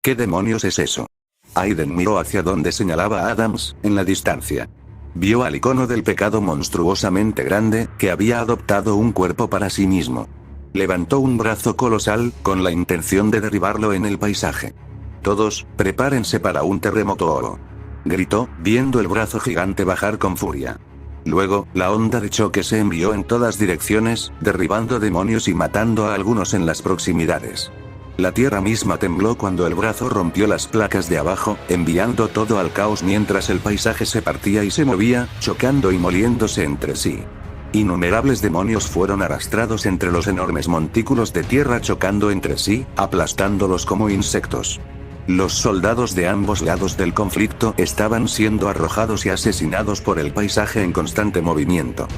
¿Qué demonios es eso? Aiden miró hacia donde señalaba Adams, en la distancia. Vio al icono del pecado monstruosamente grande, que había adoptado un cuerpo para sí mismo. Levantó un brazo colosal, con la intención de derribarlo en el paisaje. Todos, prepárense para un terremoto, gritó, viendo el brazo gigante bajar con furia. Luego, la onda de choque se envió en todas direcciones, derribando demonios y matando a algunos en las proximidades. La tierra misma tembló cuando el brazo rompió las placas de abajo, enviando todo al caos mientras el paisaje se partía y se movía, chocando y moliéndose entre sí. Innumerables demonios fueron arrastrados entre los enormes montículos de tierra chocando entre sí, aplastándolos como insectos. Los soldados de ambos lados del conflicto estaban siendo arrojados y asesinados por el paisaje en constante movimiento.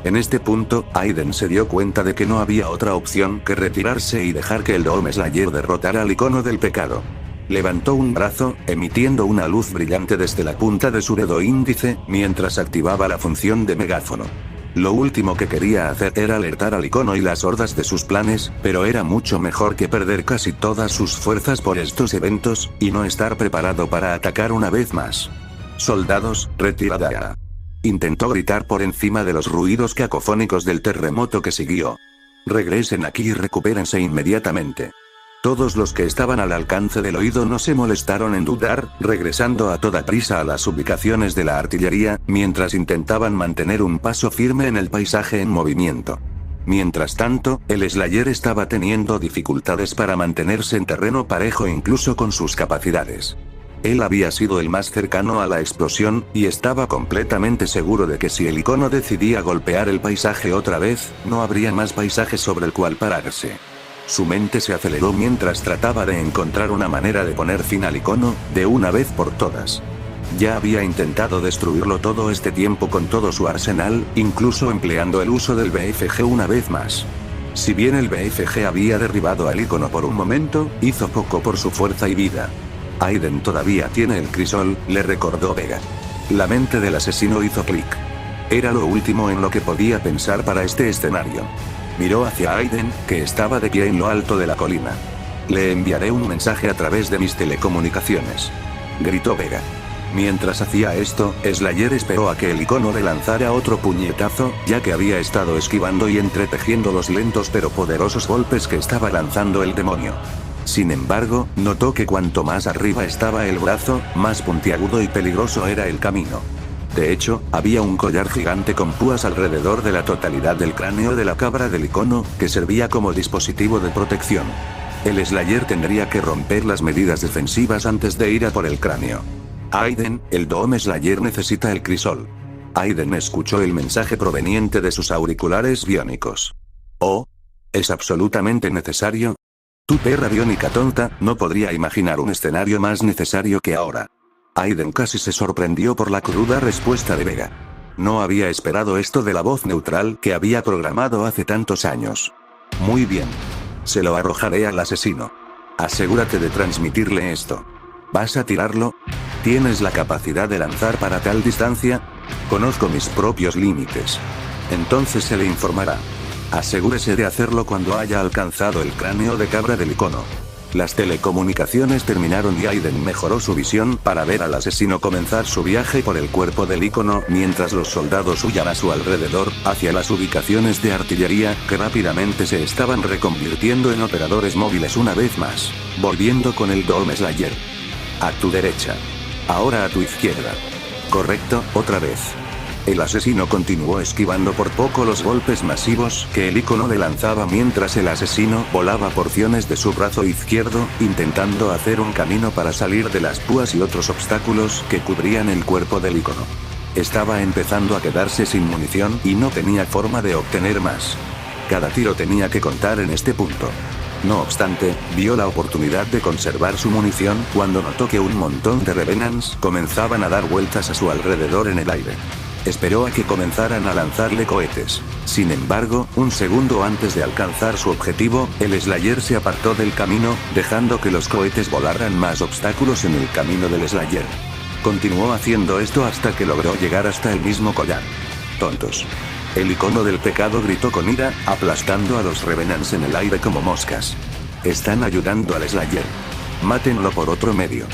En este punto, Aiden se dio cuenta de que no había otra opción que retirarse y dejar que el Doom Slayer derrotara al icono del pecado. Levantó un brazo, emitiendo una luz brillante desde la punta de su dedo índice, mientras activaba la función de megáfono. Lo último que quería hacer era alertar al icono y las hordas de sus planes, pero era mucho mejor que perder casi todas sus fuerzas por estos eventos, y no estar preparado para atacar una vez más. Soldados, retirada. Intentó gritar por encima de los ruidos cacofónicos del terremoto que siguió. Regresen aquí y recupérense inmediatamente. Todos los que estaban al alcance del oído no se molestaron en dudar, regresando a toda prisa a las ubicaciones de la artillería, mientras intentaban mantener un paso firme en el paisaje en movimiento. Mientras tanto, el Slayer estaba teniendo dificultades para mantenerse en terreno parejo incluso con sus capacidades. Él había sido el más cercano a la explosión, y estaba completamente seguro de que si el icono decidía golpear el paisaje otra vez, no habría más paisaje sobre el cual pararse. Su mente se aceleró mientras trataba de encontrar una manera de poner fin al icono, de una vez por todas. Ya había intentado destruirlo todo este tiempo con todo su arsenal, incluso empleando el uso del BFG una vez más. Si bien el BFG había derribado al icono por un momento, hizo poco por su fuerza y vida. Aiden todavía tiene el crisol, le recordó Vega. La mente del asesino hizo clic. Era lo último en lo que podía pensar para este escenario. Miró hacia Aiden, que estaba de pie en lo alto de la colina. Le enviaré un mensaje a través de mis telecomunicaciones, gritó Vega. Mientras hacía esto, Slayer esperó a que el icono le lanzara otro puñetazo, ya que había estado esquivando y entretejiendo los lentos pero poderosos golpes que estaba lanzando el demonio. Sin embargo, notó que cuanto más arriba estaba el brazo, más puntiagudo y peligroso era el camino. De hecho, había un collar gigante con púas alrededor de la totalidad del cráneo de la cabra del icono, que servía como dispositivo de protección. El Slayer tendría que romper las medidas defensivas antes de ir a por el cráneo. Aiden, el Doom Slayer necesita el crisol. Aiden escuchó el mensaje proveniente de sus auriculares biónicos. Oh, ¿es absolutamente necesario? Tu perra biónica tonta, no podría imaginar un escenario más necesario que ahora. Aiden casi se sorprendió por la cruda respuesta de Vega. No había esperado esto de la voz neutral que había programado hace tantos años. Muy bien. Se lo arrojaré al asesino. Asegúrate de transmitirle esto. ¿Vas a tirarlo? ¿Tienes la capacidad de lanzar para tal distancia? Conozco mis propios límites. Entonces se le informará. Asegúrese de hacerlo cuando haya alcanzado el cráneo de cabra del icono. Las telecomunicaciones terminaron y Aiden mejoró su visión para ver al asesino comenzar su viaje por el cuerpo del icono mientras los soldados huían a su alrededor, hacia las ubicaciones de artillería, que rápidamente se estaban reconvirtiendo en operadores móviles una vez más, volviendo con el Doom Slayer. A tu derecha. Ahora a tu izquierda. Correcto, otra vez. El asesino continuó esquivando por poco los golpes masivos que el icono le lanzaba mientras el asesino volaba porciones de su brazo izquierdo, intentando hacer un camino para salir de las púas y otros obstáculos que cubrían el cuerpo del icono. Estaba empezando a quedarse sin munición y no tenía forma de obtener más. Cada tiro tenía que contar en este punto. No obstante, vio la oportunidad de conservar su munición cuando notó que un montón de Revenants comenzaban a dar vueltas a su alrededor en el aire. Esperó a que comenzaran a lanzarle cohetes. Sin embargo, un segundo antes de alcanzar su objetivo, el Slayer se apartó del camino, dejando que los cohetes volaran más obstáculos en el camino del Slayer. Continuó haciendo esto hasta que logró llegar hasta el mismo collar. Tontos. El icono del pecado gritó con ira, aplastando a los Revenants en el aire como moscas. Están ayudando al Slayer. Mátenlo por otro medio.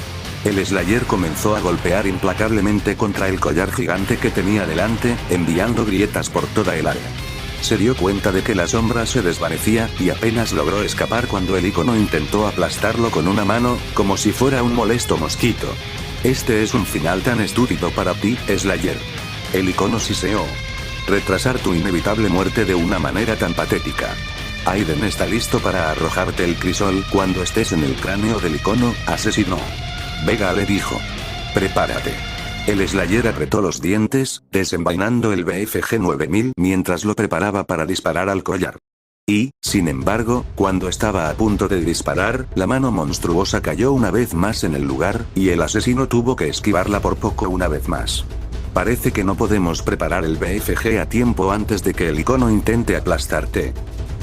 El Slayer comenzó a golpear implacablemente contra el collar gigante que tenía delante, enviando grietas por toda el área. Se dio cuenta de que la sombra se desvanecía, y apenas logró escapar cuando el icono intentó aplastarlo con una mano, como si fuera un molesto mosquito. Este es un final tan estúpido para ti, Slayer. El icono siseó. Retrasar tu inevitable muerte de una manera tan patética. Aiden está listo para arrojarte el crisol cuando estés en el cráneo del icono, asesino. Vega le dijo. Prepárate. El Slayer apretó los dientes, desenvainando el BFG 9000 mientras lo preparaba para disparar al collar. Y, sin embargo, cuando estaba a punto de disparar, la mano monstruosa cayó una vez más en el lugar, y el asesino tuvo que esquivarla por poco una vez más. Parece que no podemos preparar el BFG a tiempo antes de que el icono intente aplastarte.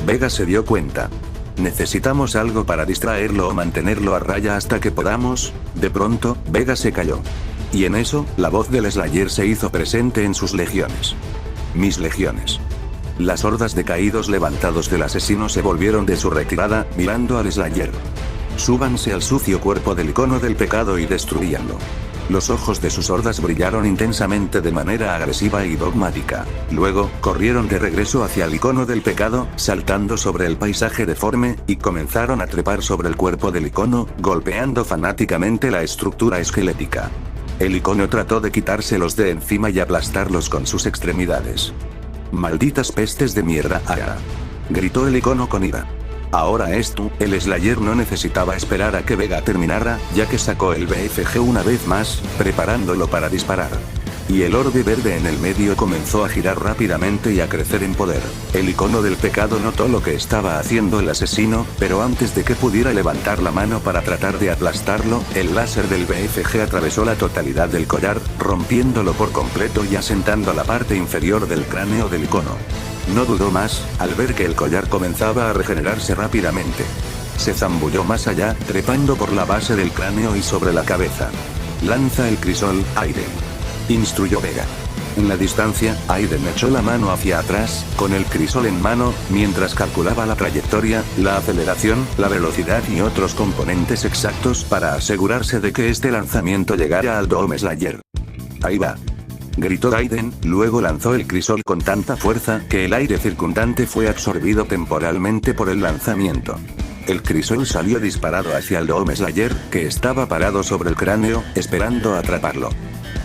Vega se dio cuenta. Necesitamos algo para distraerlo o mantenerlo a raya hasta que podamos. De pronto, Vega se calló. Y en eso, la voz del Slayer se hizo presente en sus legiones. Mis legiones. Las hordas de caídos levantados del asesino se volvieron de su retirada, mirando al Slayer. Súbanse al sucio cuerpo del icono del pecado y destruíanlo. Los ojos de sus hordas brillaron intensamente de manera agresiva y dogmática. Luego, corrieron de regreso hacia el icono del pecado, saltando sobre el paisaje deforme, y comenzaron a trepar sobre el cuerpo del icono, golpeando fanáticamente la estructura esquelética. El icono trató de quitárselos de encima y aplastarlos con sus extremidades. «Malditas pestes de mierda, Ara», gritó el icono con ira. Ahora esto, el Slayer no necesitaba esperar a que Vega terminara, ya que sacó el BFG una vez más, preparándolo para disparar. Y el orbe verde en el medio comenzó a girar rápidamente y a crecer en poder. El icono del pecado notó lo que estaba haciendo el asesino, pero antes de que pudiera levantar la mano para tratar de aplastarlo, el láser del BFG atravesó la totalidad del collar, rompiéndolo por completo y asentando la parte inferior del cráneo del icono. No dudó más, al ver que el collar comenzaba a regenerarse rápidamente. Se zambulló más allá, trepando por la base del cráneo y sobre la cabeza. «Lanza el crisol, Aiden», instruyó Vega. En la distancia, Aiden echó la mano hacia atrás, con el crisol en mano, mientras calculaba la trayectoria, la aceleración, la velocidad y otros componentes exactos para asegurarse de que este lanzamiento llegara al Dome Slayer. «Ahí va», gritó Aiden, luego lanzó el crisol con tanta fuerza que el aire circundante fue absorbido temporalmente por el lanzamiento. El crisol salió disparado hacia el Dome Slayer, que estaba parado sobre el cráneo, esperando atraparlo.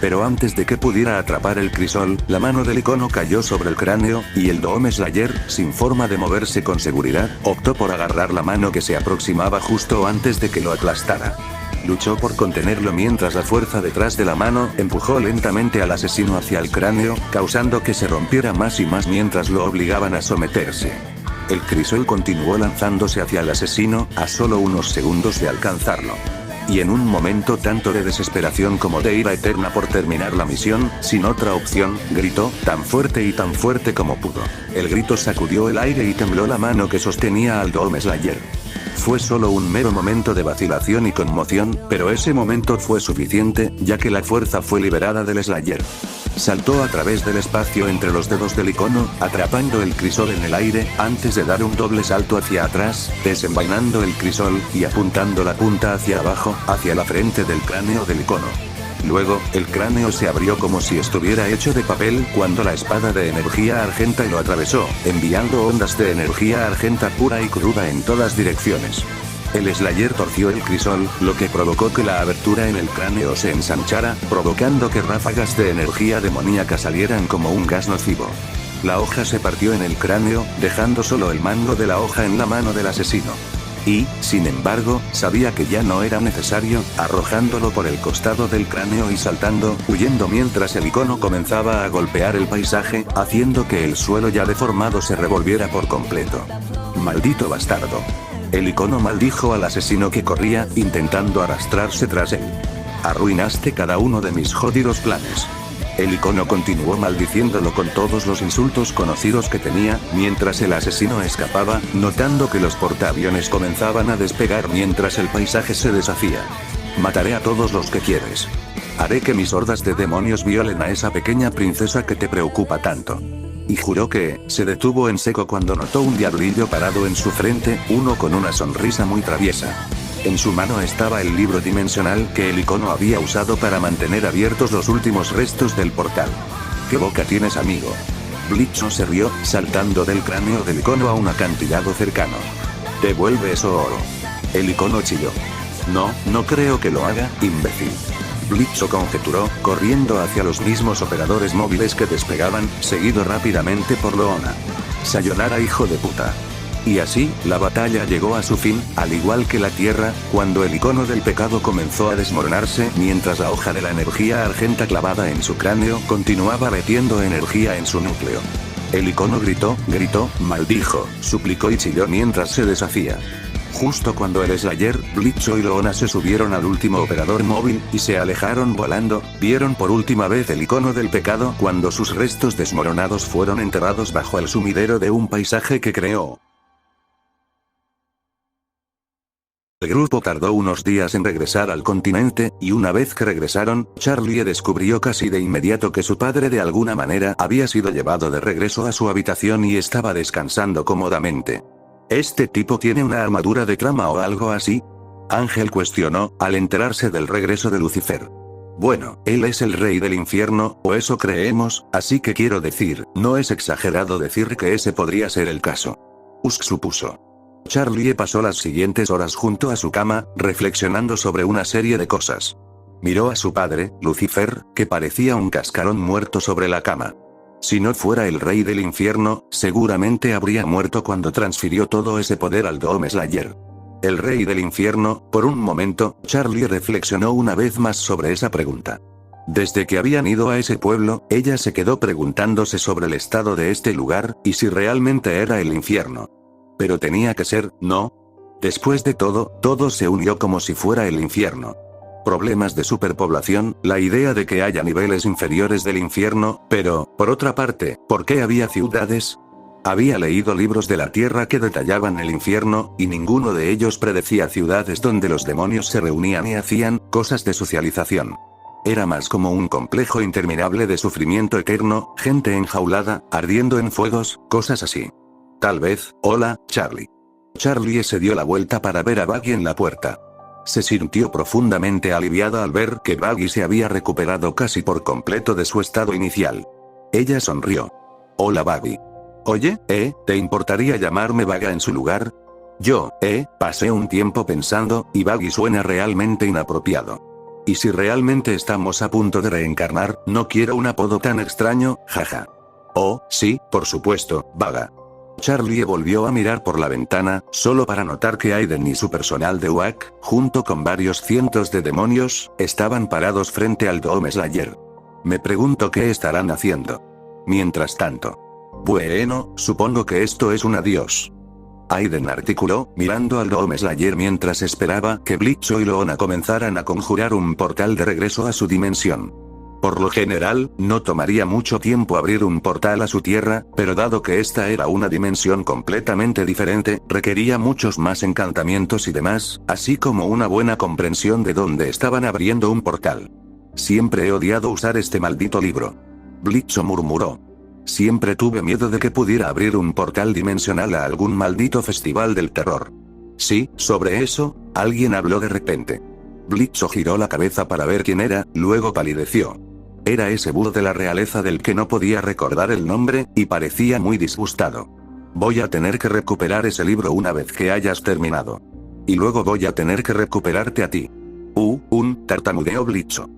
Pero antes de que pudiera atrapar el crisol, la mano del icono cayó sobre el cráneo, y el Dome Slayer, sin forma de moverse con seguridad, optó por agarrar la mano que se aproximaba justo antes de que lo aplastara. Luchó por contenerlo mientras la fuerza detrás de la mano empujó lentamente al asesino hacia el cráneo, causando que se rompiera más y más mientras lo obligaban a someterse. El crisol continuó lanzándose hacia el asesino, a solo unos segundos de alcanzarlo. Y en un momento tanto de desesperación como de ira eterna por terminar la misión, sin otra opción, gritó, tan fuerte y tan fuerte como pudo. El grito sacudió el aire y tembló la mano que sostenía al Dome Slayer. Fue solo un mero momento de vacilación y conmoción, pero ese momento fue suficiente, ya que la fuerza fue liberada del Slayer. Saltó a través del espacio entre los dedos del icono, atrapando el crisol en el aire, antes de dar un doble salto hacia atrás, desenvainando el crisol, y apuntando la punta hacia abajo, hacia la frente del cráneo del icono. Luego, el cráneo se abrió como si estuviera hecho de papel cuando la espada de energía argenta lo atravesó, enviando ondas de energía argenta pura y cruda en todas direcciones. El Slayer torció el crisol, lo que provocó que la abertura en el cráneo se ensanchara, provocando que ráfagas de energía demoníaca salieran como un gas nocivo. La hoja se partió en el cráneo, dejando solo el mango de la hoja en la mano del asesino. Y, sin embargo, sabía que ya no era necesario, arrojándolo por el costado del cráneo y saltando, huyendo mientras el icono comenzaba a golpear el paisaje, haciendo que el suelo ya deformado se revolviera por completo. «Maldito bastardo». El icono maldijo al asesino que corría, intentando arrastrarse tras él. «Arruinaste cada uno de mis jodidos planes». El icono continuó maldiciéndolo con todos los insultos conocidos que tenía, mientras el asesino escapaba, notando que los portaaviones comenzaban a despegar mientras el paisaje se deshacía. «Mataré a todos los que quieres. Haré que mis hordas de demonios violen a esa pequeña princesa que te preocupa tanto». Y juró que, se detuvo en seco cuando notó un diablillo parado en su frente, uno con una sonrisa muy traviesa. En su mano estaba el libro dimensional que el icono había usado para mantener abiertos los últimos restos del portal. ¿Qué boca tienes, amigo? Blitzo se rió, saltando del cráneo del icono a un acantilado cercano. Devuelve eso, oro. El icono chilló. No creo que lo haga, imbécil. Blitzo conjeturó, corriendo hacia los mismos operadores móviles que despegaban, seguido rápidamente por Loona. Sayonara, hijo de puta. Y así, la batalla llegó a su fin, al igual que la Tierra, cuando el icono del pecado comenzó a desmoronarse, mientras la hoja de la energía argenta clavada en su cráneo continuaba vertiendo energía en su núcleo. El icono gritó, maldijo, suplicó y chilló mientras se deshacía. Justo cuando el Slayer, Blitzo y Loona se subieron al último operador móvil, y se alejaron volando, vieron por última vez el icono del pecado cuando sus restos desmoronados fueron enterrados bajo el sumidero de un paisaje que creó. El grupo tardó unos días en regresar al continente, y una vez que regresaron, Charlie descubrió casi de inmediato que su padre de alguna manera había sido llevado de regreso a su habitación y estaba descansando cómodamente. ¿Este tipo tiene una armadura de trama o algo así? Ángel cuestionó, al enterarse del regreso de Lucifer. Bueno, él es el rey del infierno, o eso creemos, así que quiero decir, no es exagerado decir que ese podría ser el caso. Usk supuso. Charlie pasó las siguientes horas junto a su cama, reflexionando sobre una serie de cosas. Miró a su padre, Lucifer, que parecía un cascarón muerto sobre la cama. Si no fuera el rey del infierno, seguramente habría muerto cuando transfirió todo ese poder al Doom Slayer. El rey del infierno, por un momento, Charlie reflexionó una vez más sobre esa pregunta. Desde que habían ido a ese pueblo, ella se quedó preguntándose sobre el estado de este lugar, y si realmente era el infierno. Pero tenía que ser, ¿no? Después de todo, todo se unió como si fuera el infierno. Problemas de superpoblación, la idea de que haya niveles inferiores del infierno, pero, por otra parte, ¿por qué había ciudades? Había leído libros de la Tierra que detallaban el infierno, y ninguno de ellos predecía ciudades donde los demonios se reunían y hacían cosas de socialización. Era más como un complejo interminable de sufrimiento eterno, gente enjaulada, ardiendo en fuegos, cosas así. Tal vez, hola, Charlie. Charlie se dio la vuelta para ver a Buggy en la puerta. Se sintió profundamente aliviada al ver que Buggy se había recuperado casi por completo de su estado inicial. Ella sonrió. Hola, Buggy. Oye, ¿te importaría llamarme Vaga en su lugar? Yo, pasé un tiempo pensando, y Buggy suena realmente inapropiado. Y si realmente estamos a punto de reencarnar, no quiero un apodo tan extraño, jaja. Oh, sí, por supuesto, Vaga. Charlie volvió a mirar por la ventana, solo para notar que Aiden y su personal de UAC, junto con varios cientos de demonios, estaban parados frente al Doom Slayer. Me pregunto qué estarán haciendo. Mientras tanto. Bueno, supongo que esto es un adiós. Aiden articuló, mirando al Doom Slayer mientras esperaba que Blitzo y Loona comenzaran a conjurar un portal de regreso a su dimensión. Por lo general, no tomaría mucho tiempo abrir un portal a su tierra, pero dado que esta era una dimensión completamente diferente, requería muchos más encantamientos y demás, así como una buena comprensión de dónde estaban abriendo un portal. Siempre he odiado usar este maldito libro. Blitzo murmuró. Siempre tuve miedo de que pudiera abrir un portal dimensional a algún maldito festival del terror. Sí, sobre eso, alguien habló de repente. Blitzo giró la cabeza para ver quién era, luego palideció. Era ese búho de la realeza del que no podía recordar el nombre, y parecía muy disgustado. Voy a tener que recuperar ese libro una vez que hayas terminado. Y luego voy a tener que recuperarte a ti. Tartamudeó Blitzo.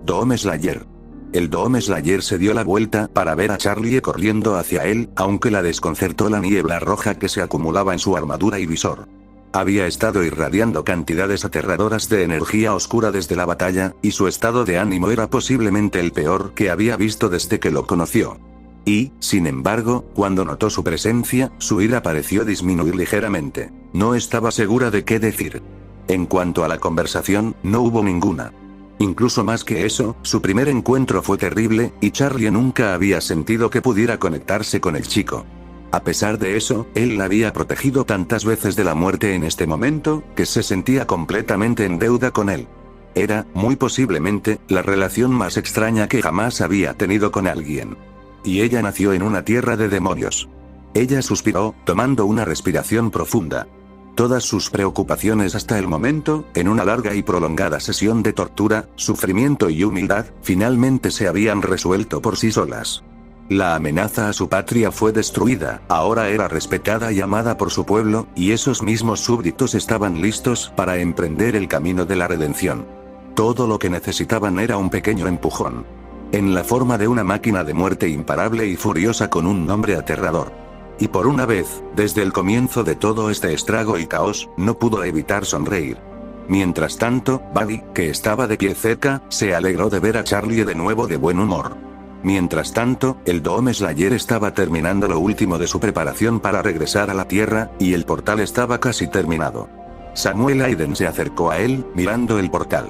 Doom Slayer. El Doom Slayer se dio la vuelta para ver a Charlie corriendo hacia él, aunque la desconcertó la niebla roja que se acumulaba en su armadura y visor. Había estado irradiando cantidades aterradoras de energía oscura desde la batalla, y su estado de ánimo era posiblemente el peor que había visto desde que lo conoció. Y, sin embargo, cuando notó su presencia, su ira pareció disminuir ligeramente. No estaba segura de qué decir. En cuanto a la conversación, no hubo ninguna. Incluso más que eso, su primer encuentro fue terrible, y Charlie nunca había sentido que pudiera conectarse con el chico. A pesar de eso, él la había protegido tantas veces de la muerte en este momento, que se sentía completamente en deuda con él. Era, muy posiblemente, la relación más extraña que jamás había tenido con alguien. Y ella nació en una tierra de demonios. Ella suspiró, tomando una respiración profunda. Todas sus preocupaciones hasta el momento, en una larga y prolongada sesión de tortura, sufrimiento y humildad, finalmente se habían resuelto por sí solas. La amenaza a su patria fue destruida, ahora era respetada y amada por su pueblo, y esos mismos súbditos estaban listos para emprender el camino de la redención. Todo lo que necesitaban era un pequeño empujón. En la forma de una máquina de muerte imparable y furiosa con un nombre aterrador. Y por una vez, desde el comienzo de todo este estrago y caos, no pudo evitar sonreír. Mientras tanto, Buddy, que estaba de pie cerca, se alegró de ver a Charlie de nuevo de buen humor. Mientras tanto, el Dome Slayer estaba terminando lo último de su preparación para regresar a la Tierra, y el portal estaba casi terminado. Samuel Aiden se acercó a él, mirando el portal.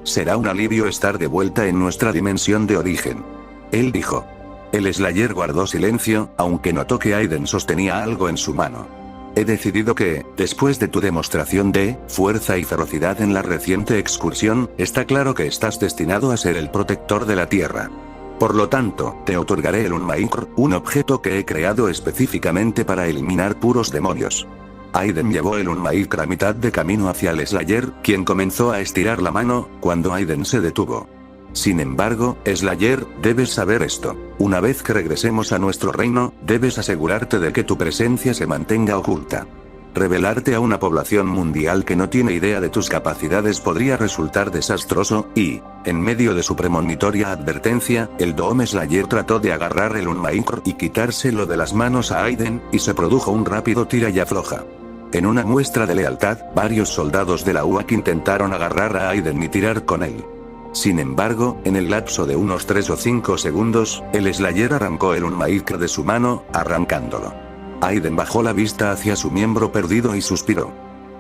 Será un alivio estar de vuelta en nuestra dimensión de origen. Él dijo. El Slayer guardó silencio, aunque notó que Aiden sostenía algo en su mano. He decidido que, después de tu demostración de fuerza y ferocidad en la reciente excursión, está claro que estás destinado a ser el protector de la Tierra. Por lo tanto, te otorgaré el Unmaikr, un objeto que he creado específicamente para eliminar puros demonios. Aiden llevó el Unmaikr a mitad de camino hacia el Slayer, quien comenzó a estirar la mano, cuando Aiden se detuvo. Sin embargo, Slayer, debes saber esto. Una vez que regresemos a nuestro reino, debes asegurarte de que tu presencia se mantenga oculta. Revelarte a una población mundial que no tiene idea de tus capacidades podría resultar desastroso, y, en medio de su premonitoria advertencia, el Dome Slayer trató de agarrar el Unmaikr y quitárselo de las manos a Aiden, y se produjo un rápido tira y afloja. En una muestra de lealtad, varios soldados de la UAC intentaron agarrar a Aiden y tirar con él. Sin embargo, en el lapso de unos 3 o 5 segundos, el Slayer arrancó el Unmaikr de su mano, arrancándolo. Aiden bajó la vista hacia su miembro perdido y suspiró.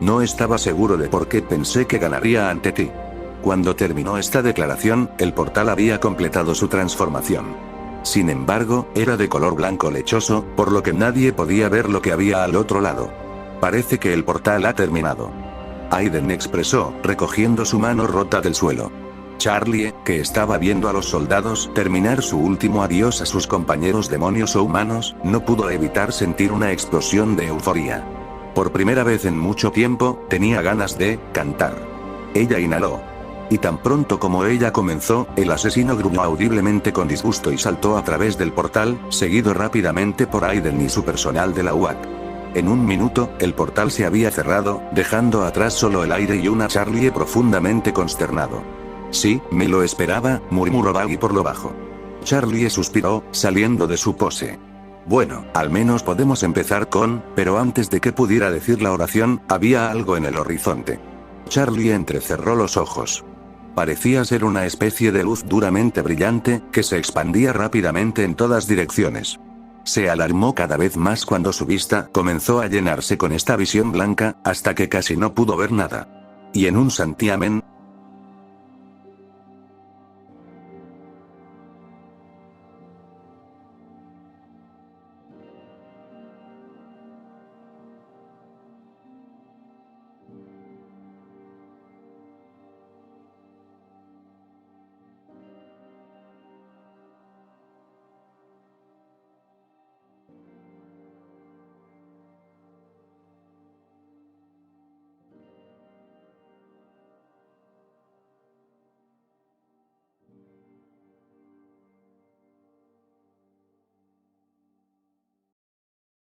No estaba seguro de por qué pensé que ganaría ante ti. Cuando terminó esta declaración, el portal había completado su transformación. Sin embargo, era de color blanco lechoso, por lo que nadie podía ver lo que había al otro lado. Parece que el portal ha terminado. Aiden expresó, recogiendo su mano rota del suelo. Charlie, que estaba viendo a los soldados terminar su último adiós a sus compañeros demonios o humanos, no pudo evitar sentir una explosión de euforía. Por primera vez en mucho tiempo, tenía ganas de cantar. Ella inhaló. Y tan pronto como ella comenzó, el asesino gruñó audiblemente con disgusto y saltó a través del portal, seguido rápidamente por Aiden y su personal de la UAC. En un minuto, el portal se había cerrado, dejando atrás solo el aire y una Charlie profundamente consternado. Sí, me lo esperaba, murmuró Buddy por lo bajo. Charlie suspiró, saliendo de su pose. Bueno, al menos podemos empezar con, pero antes de que pudiera decir la oración, había algo en el horizonte. Charlie entrecerró los ojos. Parecía ser una especie de luz duramente brillante, que se expandía rápidamente en todas direcciones. Se alarmó cada vez más cuando su vista comenzó a llenarse con esta visión blanca, hasta que casi no pudo ver nada. Y en un santiamén,